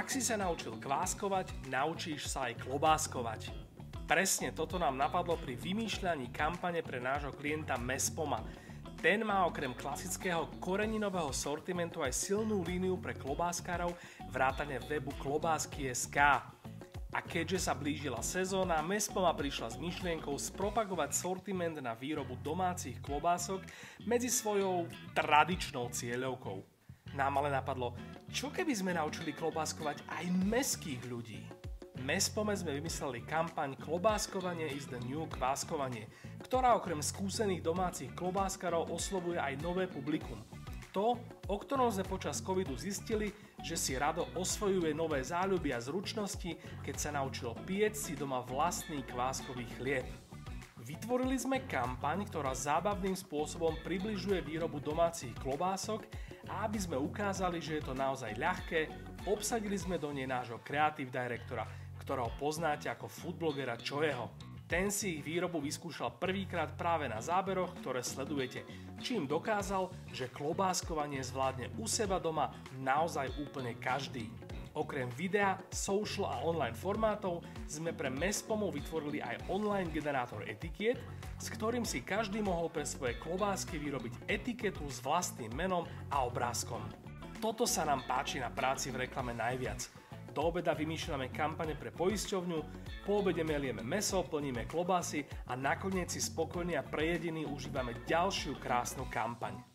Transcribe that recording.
Ak si sa naučil kváskovať, naučíš sa aj klobáskovať. Presne toto nám napadlo pri vymýšľaní kampane pre nášho klienta Mespoma. Ten má okrem klasického koreninového sortimentu aj silnú líniu pre klobáskárov vrátane webu klobásky.sk. A keďže sa blížila sezóna, Mespoma prišla s myšlienkou spropagovať sortiment na výrobu domácich klobások medzi svojou tradičnou cieľovkou. Nám ale napadlo, čo keby sme naučili klobáskovať aj mestských ľudí? Mespome sme vymysleli kampaň Klobáskovanie is the new kváskovanie, ktorá okrem skúsených domácich klobáskarov oslovuje aj nové publikum. To, o ktorom sme počas covidu zistili, že si rado osvojuje nové záľuby a zručnosti, keď sa naučilo piecť si doma vlastný kváskový chlieb. Vytvorili sme kampaň, ktorá zábavným spôsobom približuje výrobu domácich klobások a aby sme ukázali, že je to naozaj ľahké, obsadili sme do nej nášho creative directora, ktorého poznáte ako foodblogera Choeho. Ten si ich výrobu vyskúšal prvýkrát práve na záberoch, ktoré sledujete, čím dokázal, že klobáskovanie zvládne u seba doma naozaj úplne každý. Okrem videa, social a online formátov sme pre Mespomov vytvorili aj online generátor etikiet, s ktorým si každý mohol pre svoje klobásky vyrobiť etiketu s vlastným menom a obrázkom. Toto sa nám páči na práci v reklame najviac. Do obeda vymýšľame kampane pre poisťovňu, po obede melieme mäso, plníme klobásy a nakoniec si spokojní a prejedení užívame ďalšiu krásnu kampaň.